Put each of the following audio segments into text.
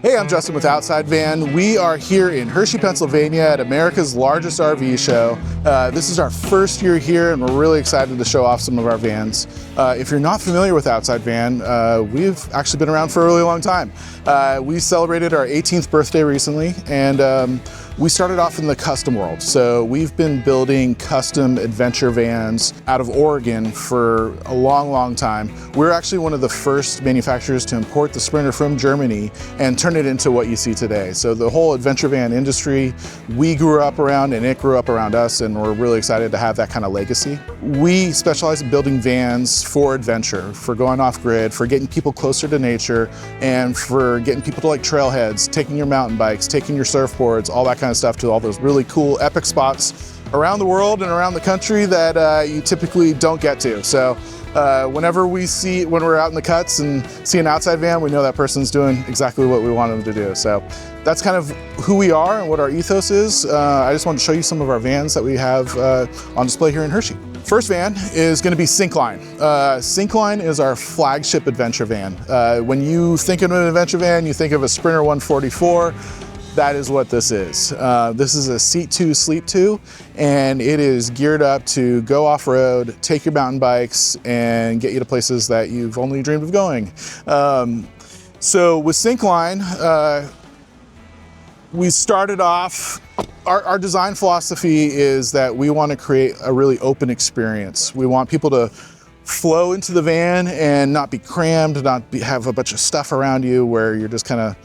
Hey, I'm Justin with Outside Van. We are here in Hershey, Pennsylvania at America's largest RV show. This is our first year here and we're really excited to show off some of our vans. If you're not familiar with Outside Van, we've actually been around for a really long time. We celebrated our 18th birthday recently and we started off in the custom world. So we've been building custom adventure vans out of Oregon for a long time. We're actually one of the first manufacturers to import the Sprinter from Germany and turn it into what you see today. So the whole adventure van industry, we grew up around and it grew up around us, and we're really excited to have that kind of legacy. We specialize in building vans for adventure, for going off grid, for getting people closer to nature, and for getting people to like trailheads, taking your mountain bikes, taking your surfboards, all that kind of stuff to all those really cool epic spots around the world and around the country that you typically don't get to. So whenever when we're out in the cuts and see an Outside Van, we know that person's doing exactly what we want them to do. So that's kind of who we are and what our ethos is. I just wanted to show you some of our vans that we have on display here in Hershey. First van is going to be Syncline. Syncline is our flagship adventure van. When you think of an adventure van, you think of a Sprinter 144. That is what this is. This is a seat 2, sleep 2, and it is geared up to go off-road, take your mountain bikes, and get you to places that you've only dreamed of going. So with Syncline, we started off, our design philosophy is that we want to create a really open experience. We want people to flow into the van and not be crammed, have a bunch of stuff around you where you're just kind of,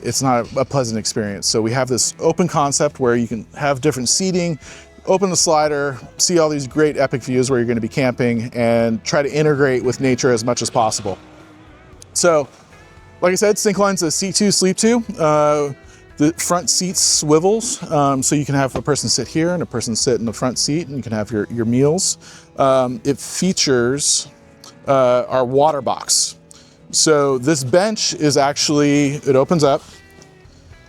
it's not a pleasant experience. So we have this open concept where you can have different seating, open the slider, see all these great epic views where you're going to be camping, and try to integrate with nature as much as possible. So, like I said, Syncline's a seat 2, sleep 2. The front seat swivels, so you can have a person sit here and a person sit in the front seat, and you can have your meals. It features our water box. So this bench is actually, it opens up,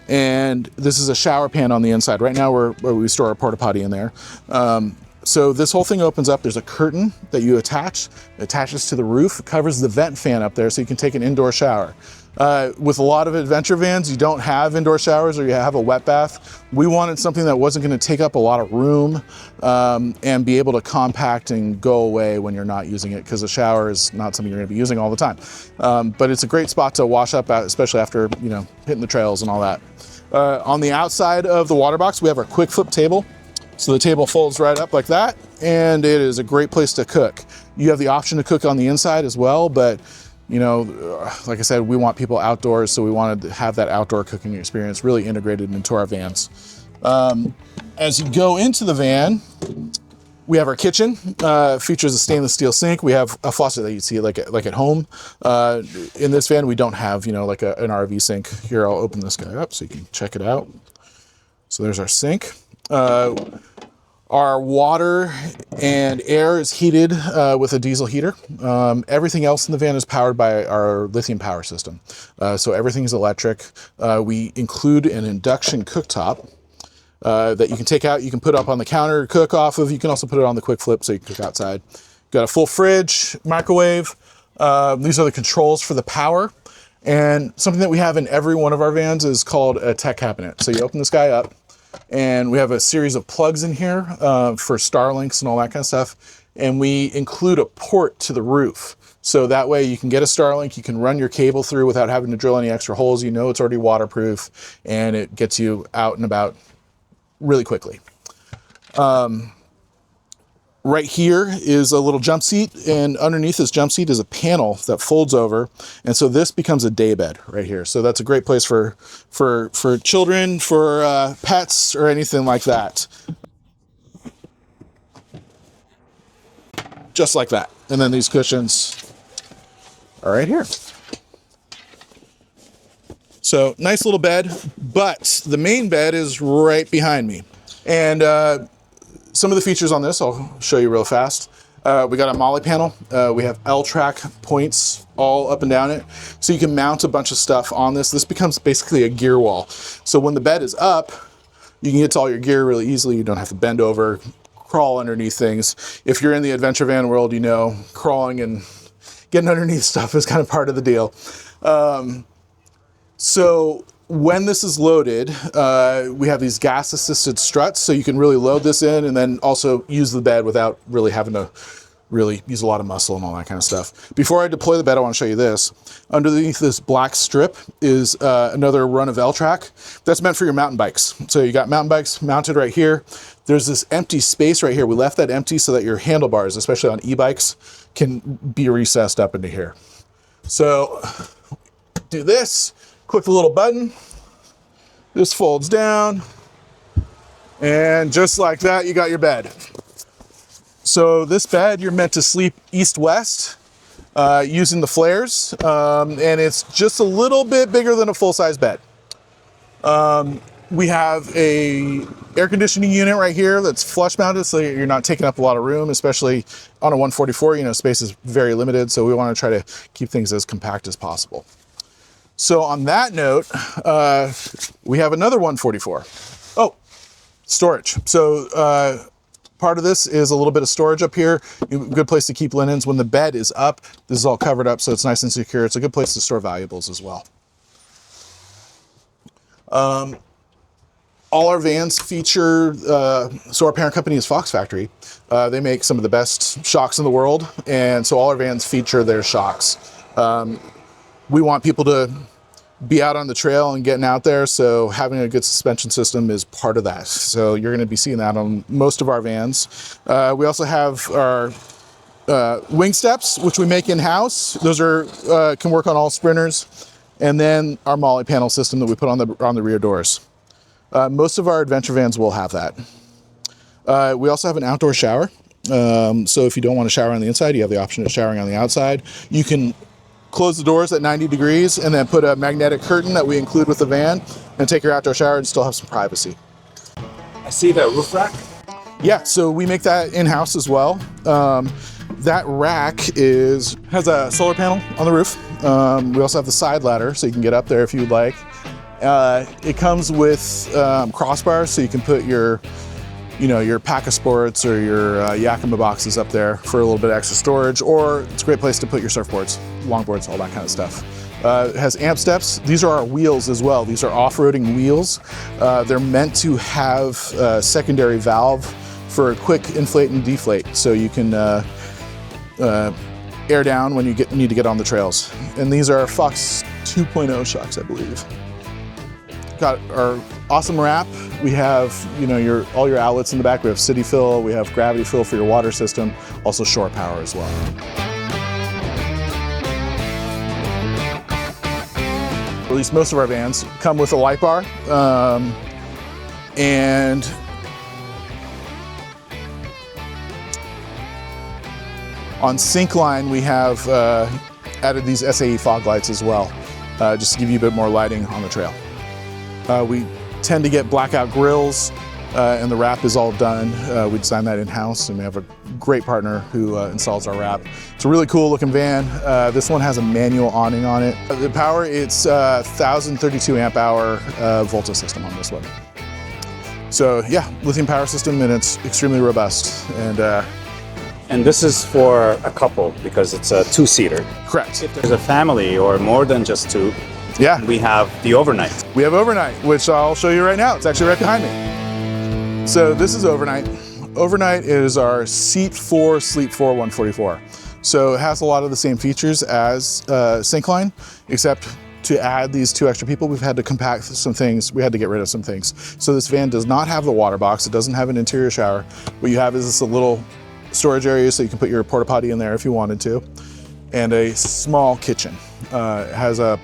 and this is a shower pan on the inside. Right now we store our porta potty in there. So this whole thing opens up. There's a curtain that you attach. It attaches to the roof. It covers the vent fan up there so you can take an indoor shower. With a lot of adventure vans, you don't have indoor showers or you have a wet bath. We wanted something that wasn't going to take up a lot of room and be able to compact and go away when you're not using it, because a shower is not something you're going to be using all the time. But it's a great spot to wash up at, especially after hitting the trails and all that. On the outside of the water box, we have our quick flip table. So the table folds right up like that, and it is a great place to cook. You have the option to cook on the inside as well, but like I said, we want people outdoors, so we wanted to have that outdoor cooking experience really integrated into our vans. As you go into the van, we have our kitchen. Features a stainless steel sink. We have a faucet that you'd see like at home. In this van, we don't have like an RV sink. Here, I'll open this guy up so you can check it out. So there's our sink. Our water and air is heated with a diesel heater. Everything else in the van is powered by our lithium power system. So everything is electric. We include an induction cooktop that you can take out, you can put up on the counter to cook off of. You can also put it on the quick flip so you can cook outside. Got a full fridge, microwave. These are the controls for the power. And something that we have in every one of our vans is called a tech cabinet. So you open this guy up, and we have a series of plugs in here for Starlinks and all that kind of stuff. And we include a port to the roof. So that way you can get a Starlink, you can run your cable through without having to drill any extra holes. You know it's already waterproof, and it gets you out and about really quickly. Right here is a little jump seat, and underneath this jump seat is a panel that folds over, and so this becomes a day bed right here. So that's a great place for children, for pets, or anything like that. Just like that. And then these cushions are right here. So nice little bed, but the main bed is right behind me. And some of the features on this, I'll show you real fast. We got a MOLLE panel. We have L-track points all up and down it. So you can mount a bunch of stuff on this. This becomes basically a gear wall. So when the bed is up, you can get to all your gear really easily. You don't have to bend over, crawl underneath things. If you're in the adventure van world, you know, crawling and getting underneath stuff is kind of part of the deal. So when this is loaded, we have these gas assisted struts, so you can really load this in and then also use the bed without really having to really use a lot of muscle and all that kind of stuff. Before I deploy the bed, I want to show you this. Underneath this black strip is another run of L-track. That's meant for your mountain bikes. So you got mountain bikes mounted right here. There's this empty space right here. We left that empty so that your handlebars, especially on e-bikes, can be recessed up into here. So do this, click the little button. This folds down. And just like that, you got your bed. So this bed, you're meant to sleep east-west using the flares, and it's just a little bit bigger than a full-size bed. We have a air conditioning unit right here that's flush mounted, so you're not taking up a lot of room, especially on a 144. You know, space is very limited, so we want to try to keep things as compact as possible. So on that note, we have another 144. Oh, storage. So part of this is a little bit of storage up here. Good place to keep linens. When the bed is up, this is all covered up, so it's nice and secure. It's a good place to store valuables as well. All our vans feature, so our parent company is Fox Factory. They make some of the best shocks in the world, and so all our vans feature their shocks. We want people to be out on the trail and getting out there, so having a good suspension system is part of that. So you're going to be seeing that on most of our vans. We also have our wing steps, which we make in-house. Those are can work on all Sprinters, and then our Molly panel system that we put on the rear doors. Most of our adventure vans will have that. We also have an outdoor shower. So if you don't want to shower on the inside, you have the option of showering on the outside. You can close the doors at 90 degrees and then put a magnetic curtain that we include with the van and take your outdoor shower and still have some privacy. I see that roof rack. Yeah, so we make that in-house as well. That rack has a solar panel on the roof. We also have the side ladder, so you can get up there if you would like. It comes with crossbars, so you can put your pack of sports or your Yakima boxes up there for a little bit of extra storage, or it's a great place to put your surfboards, longboards, all that kind of stuff. It has amp steps. These are our wheels as well. These are off-roading wheels. They're meant to have a secondary valve for a quick inflate and deflate, so you can air down when you need to get on the trails. And these are Fox 2.0 shocks, I believe. Got our awesome wrap. We have all your outlets in the back. We have city fill, we have gravity fill for your water system, also shore power as well. At least most of our vans come with a light bar, and on Syncline we have added these SAE fog lights as well, just to give you a bit more lighting on the trail. We tend to get blackout grills, and the wrap is all done. We designed that in-house, and we have a great partner who installs our wrap. It's a really cool looking van. This one has a manual awning on it. The power, it's 1,032 amp hour Volta system on this one. So yeah, lithium power system, and it's extremely robust. And this is for a couple because it's a two-seater. Correct. If there's a family or more than just two, yeah, we have the overnight. We have overnight, which I'll show you right now. It's actually right behind me. So this is overnight. Overnight is our Seat 4 Sleep 4 144. So it has a lot of the same features as Syncline, except to add these two extra people, we've had to compact some things. We had to get rid of some things. So this van does not have the water box. It doesn't have an interior shower. What you have is this a little storage area, so you can put your porta potty in there if you wanted to, and a small kitchen. It has a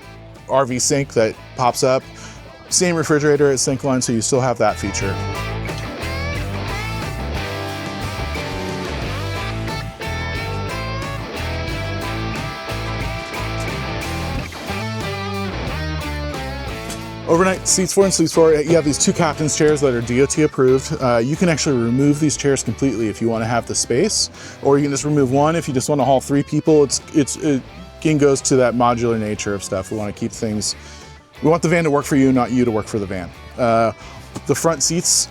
RV sink that pops up. Same refrigerator as Syncline, so you still have that feature. Overnight Seats 4 and Sleeps 4, you have these two captain's chairs that are DOT approved. You can actually remove these chairs completely if you want to have the space, or you can just remove one if you just want to haul three people. It again goes to that modular nature of stuff. We want to keep things, we want the van to work for you, not you to work for the van. The front seats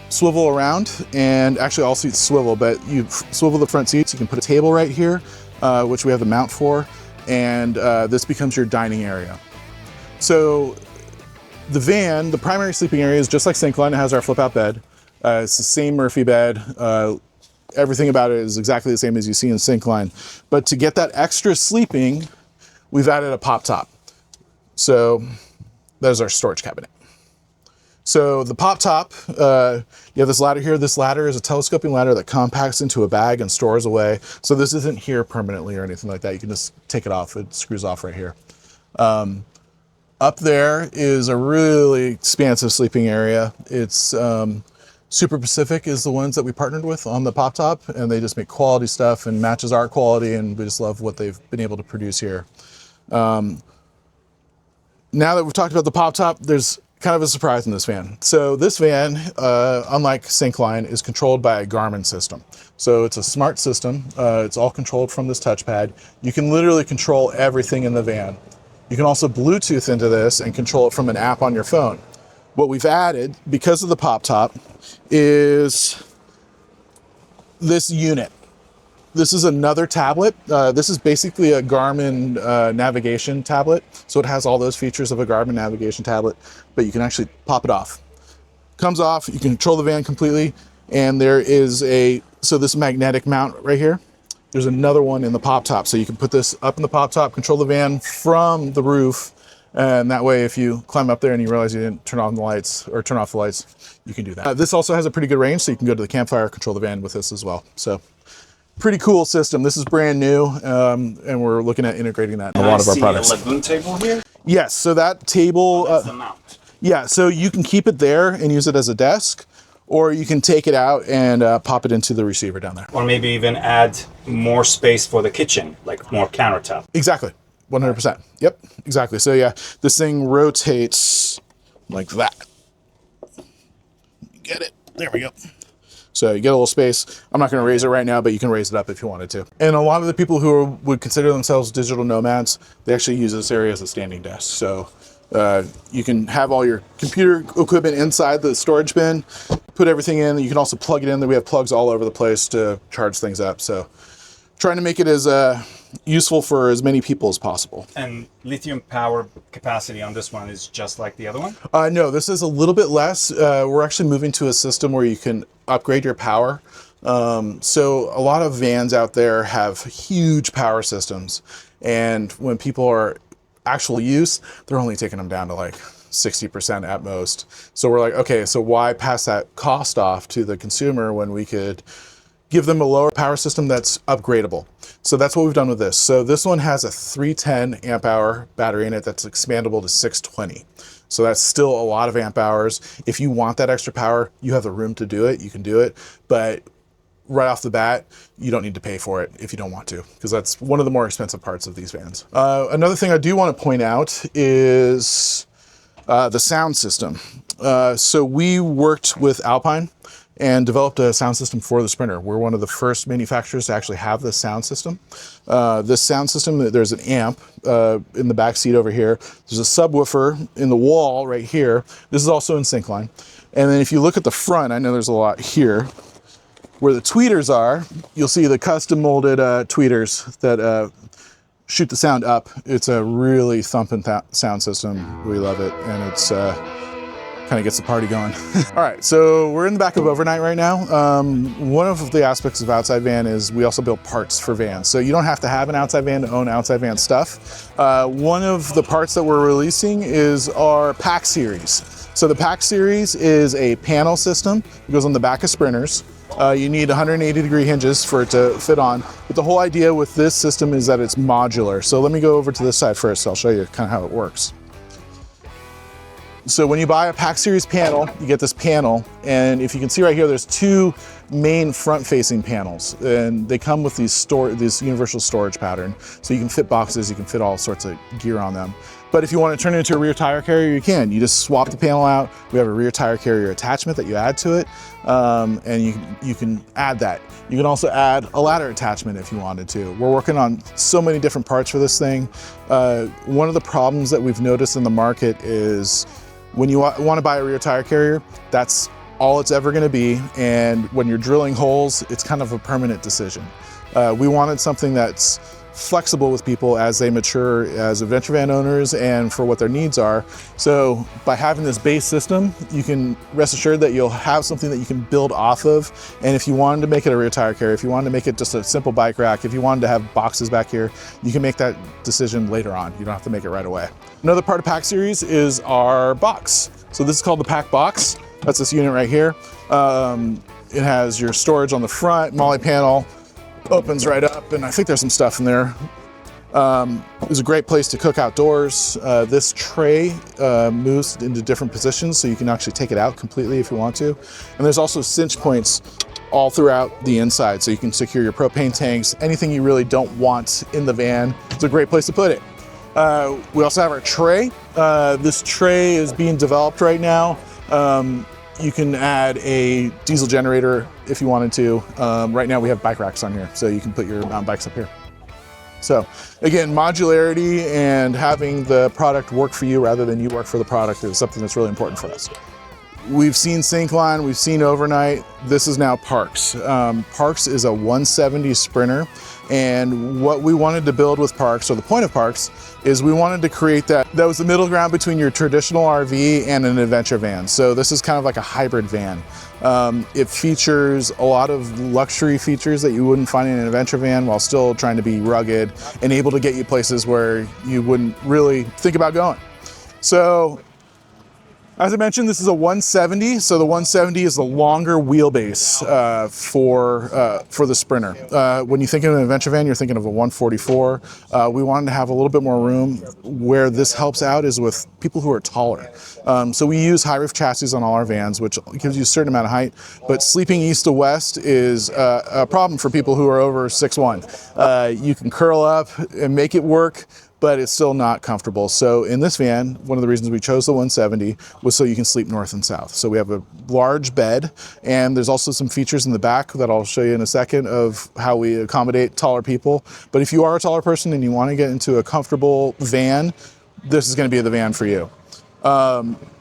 swivel around, and actually all seats swivel, but you swivel the front seats, you can put a table right here, which we have the mount for, and this becomes your dining area. So the van, the primary sleeping area is just like Syncline. It has our flip out bed. It's the same Murphy bed. Everything about it is exactly the same as you see in Syncline. But to get that extra sleeping, we've added a pop top. So there's our storage cabinet. So the pop top, you have this ladder here. This ladder is a telescoping ladder that compacts into a bag and stores away. So this isn't here permanently or anything like that. You can just take it off. It screws off right here. Up there is a really expansive sleeping area. It's Super Pacific is the ones that we partnered with on the pop top, and they just make quality stuff and matches our quality, and we just love what they've been able to produce here. Now that we've talked about the pop top, there's kind of a surprise in this van. So this van, unlike Syncline, is controlled by a Garmin system. So it's a smart system. It's all controlled from this touchpad. You can literally control everything in the van. You can also Bluetooth into this and control it from an app on your phone. What we've added, because of the pop top, is this unit. This is another tablet. This is basically a Garmin navigation tablet. So it has all those features of a Garmin navigation tablet, but you can actually pop it off. Comes off, you can control the van completely, and there is so this magnetic mount right here, there's another one in the pop top. So you can put this up in the pop top, control the van from the roof, and that way if you climb up there and you realize you didn't turn on the lights or turn off the lights, you can do that. This also has a pretty good range, so you can go to the campfire, control the van with this as well. So pretty cool system. This is brand new, and we're looking at integrating that in a lot of our products. A lagoon table here? Yes, so that table, That's the mount. yeah, so you can keep it there and use it as a desk, or you can take it out and pop it into the receiver down there. Or maybe even add more space for the kitchen, like more countertop. Exactly, 100%. Yep, exactly. So yeah, this thing rotates like that. Get it? There we go. So you get a little space. I'm not going to raise it right now, but you can raise it up if you wanted to. And a lot of the people who would consider themselves digital nomads, they actually use this area as a standing desk. So you can have all your computer equipment inside the storage bin, put everything in. You can also plug it in. We have plugs all over the place to charge things up. So trying to make it as useful for as many people as possible. And lithium power capacity on this one is just like the other one? No, this is a little bit less. We're actually moving to a system where you can upgrade your power. So a lot of vans out there have huge power systems, and when people are actual use, they're only taking them down to like 60% at most. So we're like, okay, so why pass that cost off to the consumer when we could give them a lower power system that's upgradable? So that's what we've done with this. So this one has a 310 amp hour battery in it that's expandable to 620. So that's still a lot of amp hours. If you want that extra power, you have the room to do it, you can do it. But right off the bat, you don't need to pay for it if you don't want to, because that's one of the more expensive parts of these vans. Another thing I do want to point out is the sound system. So we worked with Alpine and developed a sound system for the Sprinter. We're one of the first manufacturers to actually have this sound system. This sound system, there's an amp in the back seat over here. There's a subwoofer in the wall right here. This is also in Syncline. And then if you look at the front, I know there's a lot here. Where the tweeters are, you'll see the custom molded tweeters that shoot the sound up. It's a really thumping sound system. We love it, and it's kind of gets the party going. All right, so we're in the back of Overnight right now. One of the aspects of Outside Van is we also build parts for vans. So you don't have to have an Outside Van to own Outside Van stuff. One of the parts that we're releasing is our Pack Series. So the Pack Series is a panel system. It goes on the back of Sprinters. You need 180-degree hinges for it to fit on. But the whole idea with this system is that it's modular. So let me go over to this side first. I'll show you kind of how it works. So when you buy a Pack Series panel, you get this panel. And if you can see right here, there's two main front-facing panels. And they come with these universal storage pattern. So you can fit boxes, you can fit all sorts of gear on them. But if you want to turn it into a rear tire carrier, you can. You just swap the panel out. We have a rear tire carrier attachment that you add to it, and you can add that. You can also add a ladder attachment if you wanted to. We're working on so many different parts for this thing. One of the problems that we've noticed in the market is when you want to buy a rear tire carrier, that's all it's ever going to be. And when you're drilling holes, it's kind of a permanent decision. We wanted something that's flexible with people as they mature as adventure van owners and for what their needs are. So by having this base system, you can rest assured that you'll have something that you can build off of. And if you wanted to make it a rear tire carrier, if you wanted to make it just a simple bike rack, if you wanted to have boxes back here, you can make that decision later on. You don't have to make it right away. Another part of Pack Series is our box. So this is called the Pack Box. That's this unit right here. It has your storage on the front, MOLLE panel, opens right up, and I think there's some stuff in there. It's a great place to cook outdoors. This tray moves into different positions, so you can actually take it out completely if you want to. And there's also cinch points all throughout the inside, so you can secure your propane tanks, anything you really don't want in the van. It's a great place to put it. We also have our tray. This tray is being developed right now. You can add a diesel generator if you wanted to. Right now we have bike racks on here, so you can put your mountain bikes up here. So again, modularity and having the product work for you rather than you work for the product is something that's really important for us. We've seen Syncline, we've seen Overnight. This is now Parks. Parks is a 170 Sprinter. And what we wanted to build with Parks, or the point of Parks, is we wanted to create that was the middle ground between your traditional RV and an adventure van. So this is kind of like a hybrid van. It features a lot of luxury features that you wouldn't find in an adventure van while still trying to be rugged and able to get you places where you wouldn't really think about going. So, as I mentioned, this is a 170, so the 170 is the longer wheelbase for the Sprinter. When you think of an adventure van, you're thinking of a 144. We wanted to have a little bit more room. Where this helps out is with people who are taller. So we use high roof chassis on all our vans, which gives you a certain amount of height, but sleeping east to west is a problem for people who are over 6'1". You can curl up and make it work, but it's still not comfortable. So in this van, one of the reasons we chose the 170 was so you can sleep north and south. So we have a large bed, and there's also some features in the back that I'll show you in a second of how we accommodate taller people. But if you are a taller person and you want to get into a comfortable van, this is going to be the van for you.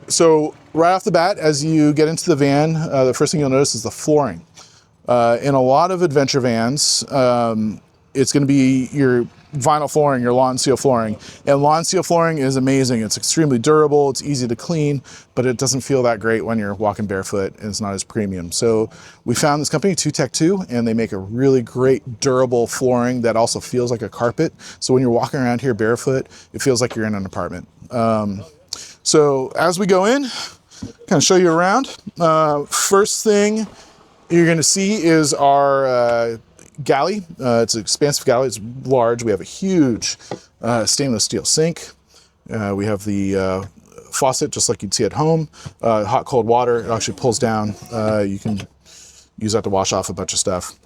So right off the bat, as you get into the van, the first thing you'll notice is the flooring. In a lot of adventure vans, it's going to be your vinyl flooring, your lawn seal flooring. And lawn seal flooring is amazing. It's extremely durable, it's easy to clean, but it doesn't feel that great when you're walking barefoot, and it's not as premium. So we found this company, 2Tech2, and they make a really great durable flooring that also feels like a carpet. So when you're walking around here barefoot, it feels like you're in an apartment. So as we go in, kind of show you around. First thing you're gonna see is our galley. It's an expansive galley. It's large. We have a huge stainless steel sink. We have the faucet just like you'd see at home. Hot, cold water. It actually pulls down. You can use that to wash off a bunch of stuff.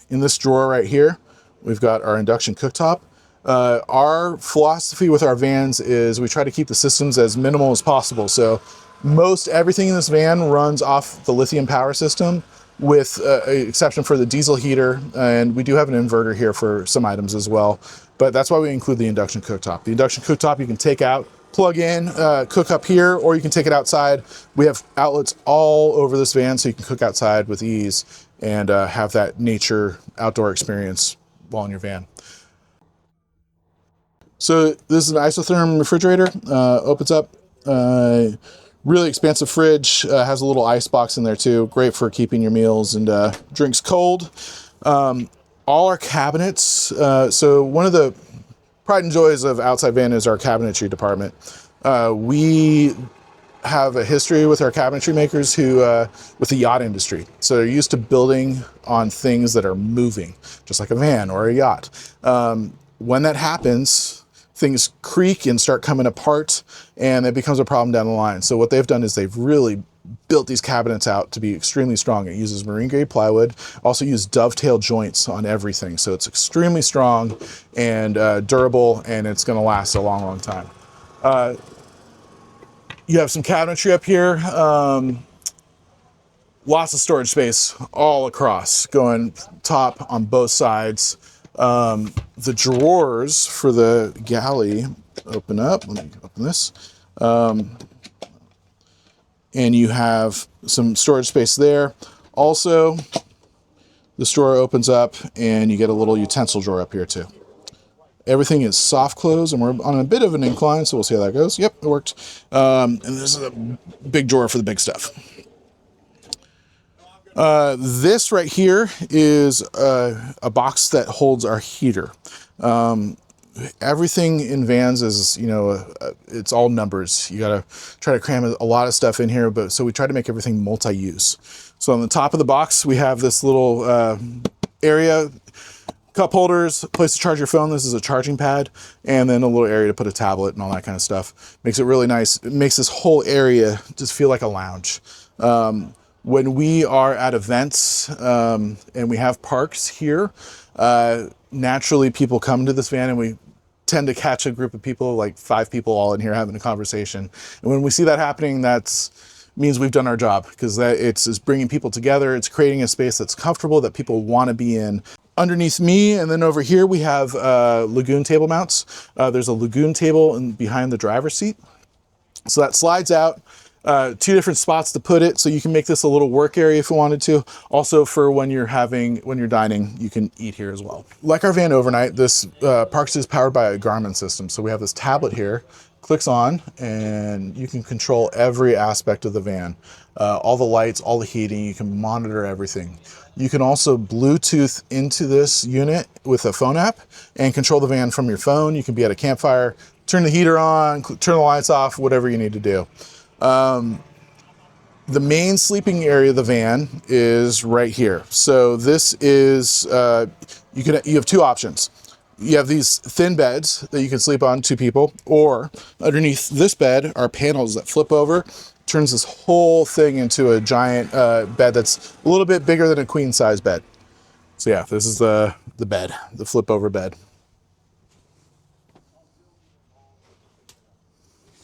In this drawer right here, we've got our induction cooktop. Our philosophy with our vans is we try to keep the systems as minimal as possible. So most everything in this van runs off the lithium power system, with an exception for the diesel heater, and we do have an inverter here for some items as well, but that's why we include the induction cooktop. The induction cooktop you can take out, plug in, cook up here, or you can take it outside. We have outlets all over this van, so you can cook outside with ease and have that nature outdoor experience while in your van. So this is an isotherm refrigerator, opens up, really expansive fridge, has a little ice box in there too. Great for keeping your meals and drinks cold. All our cabinets. So one of the pride and joys of Outside Van is our cabinetry department. We have a history with our cabinetry makers who, with the yacht industry. So they're used to building on things that are moving, just like a van or a yacht. When that happens, things creak and start coming apart, and it becomes a problem down the line. So what they've done is they've really built these cabinets out to be extremely strong. It uses marine grade plywood, also use dovetail joints on everything. So it's extremely strong and durable, and it's gonna last a long, long time. You have some cabinetry up here. Lots of storage space all across, going top on both sides. The drawers for the galley open up. Let me open this. And you have some storage space there. Also, This drawer opens up and you get a little utensil drawer up here too. Everything is soft close, and we're on a bit of an incline, so we'll see how that goes. Yep, it worked. And this is a big drawer for the big stuff. This right here is a box that holds our heater. Everything in vans is, it's all numbers. You gotta try to cram a lot of stuff in here, but so we try to make everything multi-use. So on the top of the box, we have this little area, cup holders, place to charge your phone. This is a charging pad, and then a little area to put a tablet and all that kind of stuff. Makes it really nice. It makes this whole area just feel like a lounge. When we are at events and we have parks here, naturally people come to this van, and we tend to catch a group of people, like 5 people all in here having a conversation. And when we see that happening, means we've done our job, because it's bringing people together. It's creating a space that's comfortable, that people want to be in. Underneath me, and then over here, we have lagoon table mounts. There's a lagoon table behind the driver's seat. So that slides out. 2 different spots to put it, so you can make this a little work area if you wanted to. Also, for when you're dining, you can eat here as well. Like our van overnight, this Parks is powered by a Garmin system. So we have this tablet here, clicks on, and you can control every aspect of the van. All the lights, all the heating, you can monitor everything. You can also Bluetooth into this unit with a phone app and control the van from your phone. You can be at a campfire, turn the heater on, turn the lights off, whatever you need to do. The main sleeping area of the van is right here. So this is, you have 2 options. You have these thin beds that you can sleep on, 2 people, or underneath this bed are panels that flip over, turns this whole thing into a giant bed that's a little bit bigger than a queen size bed. So yeah, this is the bed, the flip over bed.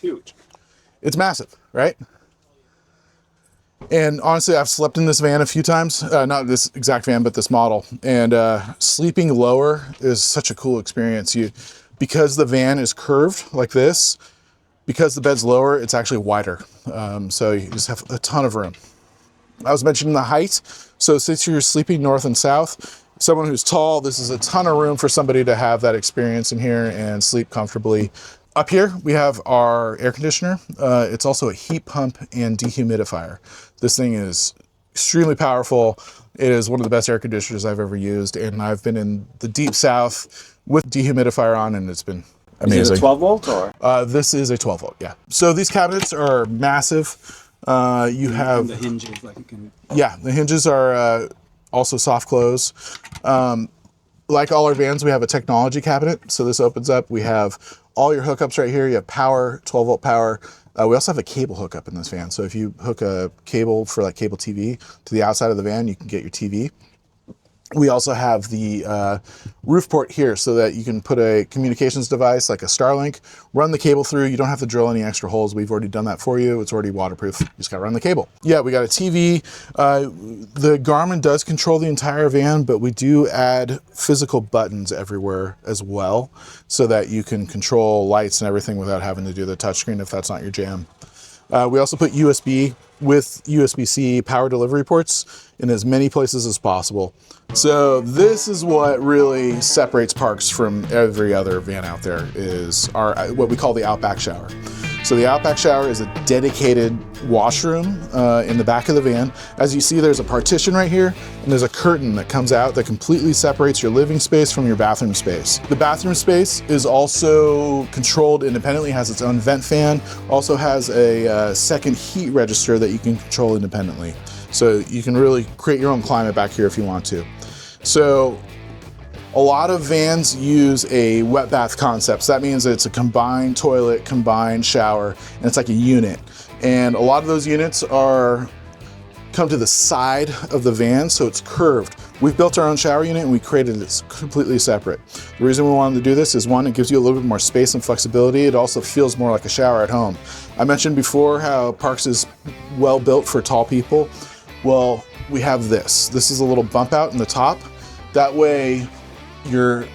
Huge. It's massive, right? And honestly, I've slept in this van a few times, not this exact van, but this model. And sleeping lower is such a cool experience. Because the van is curved like this, because the bed's lower, it's actually wider. So you just have a ton of room. I was mentioning the height. So since you're sleeping north and south, someone who's tall, this is a ton of room for somebody to have that experience in here and sleep comfortably. Up here, we have our air conditioner. It's also a heat pump and dehumidifier. This thing is extremely powerful. It is one of the best air conditioners I've ever used, and I've been in the deep south with dehumidifier on, and it's been amazing. Is it a 12 volt or? This is a 12 volt, yeah. So these cabinets are massive. You have... And the hinges, like you can... Yeah, the hinges are also soft close. Like all our vans, we have a technology cabinet. So this opens up. We have all your hookups right here. You have power, 12 volt power. We also have a cable hookup in this van. So if you hook a cable for like cable TV to the outside of the van, you can get your TV. We also have the roof port here so that you can put a communications device like a Starlink, run the cable through. You don't have to drill any extra holes. We've already done that for you. It's already waterproof. You just got to run the cable. Yeah, we got a TV. The Garmin does control the entire van, but we do add physical buttons everywhere as well so that you can control lights and everything without having to do the touchscreen if that's not your jam. We also put USB with USB-C power delivery ports in as many places as possible. So this is what really separates Parks from every other van out there, is what we call the Outback shower. So the Outback shower is a dedicated washroom in the back of the van. As you see, there's a partition right here, and there's a curtain that comes out that completely separates your living space from your bathroom space. The bathroom space is also controlled independently, has its own vent fan, also has a second heat register that you can control independently. So you can really create your own climate back here if you want to. So a lot of vans use a wet bath concept. So that means it's a combined toilet, combined shower, and it's like a unit. And a lot of those units come to the side of the van, so it's curved. We've built our own shower unit and we created it completely separate. The reason we wanted to do this is, one, it gives you a little bit more space and flexibility. It also feels more like a shower at home. I mentioned before how Parks is well built for tall people. Well, we have this. This is a little bump out in the top. That way, your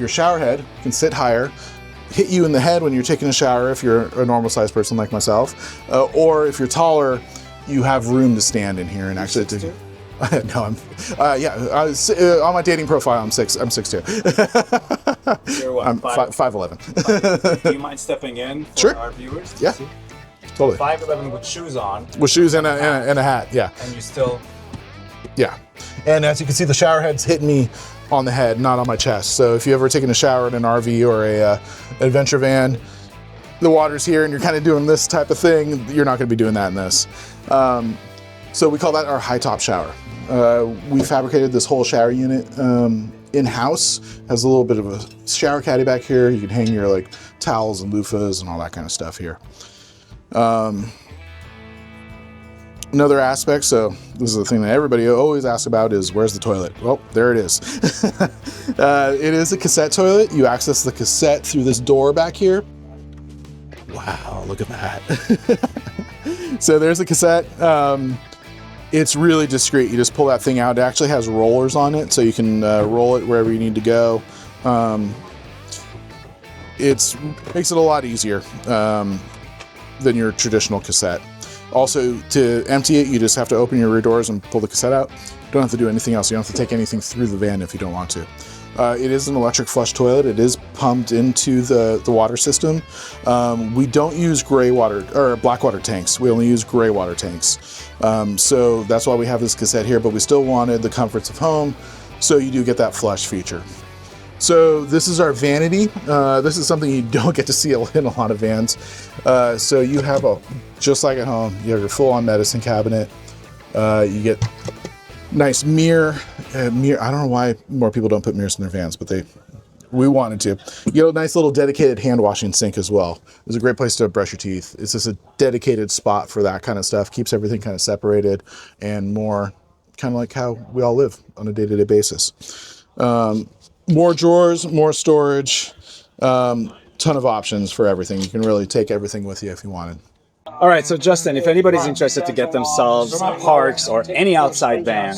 shower head can sit higher, hit you in the head when you're taking a shower if you're a normal sized person like myself, or if you're taller, you have room to stand in here and actually No, I'm. On my dating profile, I'm 6'2". You're what, I'm 5'11". Do you mind stepping in for Sure. our viewers? Yeah, totally. 5'11" with shoes on, With shoes and a hat. Yeah, and you still. yeah. And as you can see, the shower head's hitting me on the head, not on my chest. So if you ever taken a shower in an RV or a adventure van, the water's here and you're kind of doing this type of thing, you're not going to be doing that in this. So we call that our high top shower. We fabricated this whole shower unit in-house. Has a little bit of a shower caddy back here. You can hang your like towels and loofahs and all that kind of stuff here. Another aspect, so this is the thing that everybody always asks about, is where's the toilet? Well, there it is. It is a cassette toilet. You access the cassette through this door back here. Wow, look at that. So there's a cassette. It's really discreet. You just pull that thing out. It actually has rollers on it, so you can roll it wherever you need to go. It makes it a lot easier than your traditional cassette. Also, to empty it, you just have to open your rear doors and pull the cassette out. You don't have to do anything else. You don't have to take anything through the van if you don't want to. It is an electric flush toilet. It is pumped into the water system. We don't use gray water or black water tanks. We only use gray water tanks. So that's why we have this cassette here, but we still wanted the comforts of home. So you do get that flush feature. So this is our vanity. This is something you don't get to see in a lot of vans. So you have just like at home, you have your full-on medicine cabinet. You get nice mirror. I don't know why more people don't put mirrors in their vans, but we wanted to. You get a nice little dedicated hand washing sink as well. It's a great place to brush your teeth. It's just a dedicated spot for that kind of stuff. Keeps everything kind of separated and more kind of like how we all live on a day-to-day basis. More drawers, more storage, ton of options for everything. You can really take everything with you if you wanted. All right, so Justin, if anybody's interested to get themselves parks or any outside van,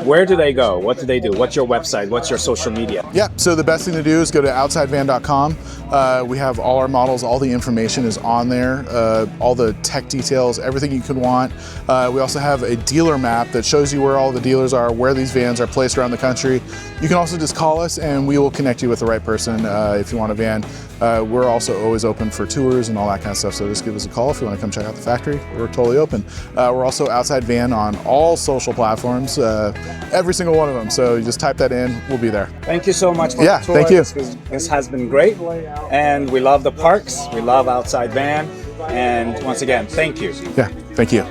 where do they go? What do they do? What's your website? What's your social media? Yeah, so the best thing to do is go to outsidevan.com. We have all our models, all the information is on there, all the tech details, everything you could want. We also have a dealer map that shows you where all the dealers are, where these vans are placed around the country. You can also just call us and we will connect you with the right person if you want a van. We're also always open for tours and all that kind of stuff, so just give us a call if you want to come check out the factory. We're totally open. We're also Outside Van on all social platforms, every single one of them, so you just type that in, we'll be there. Thank you so much for the tour. Thank you. This has been great, and we love the parks, we love Outside Van, and once again, thank you. Yeah, thank you.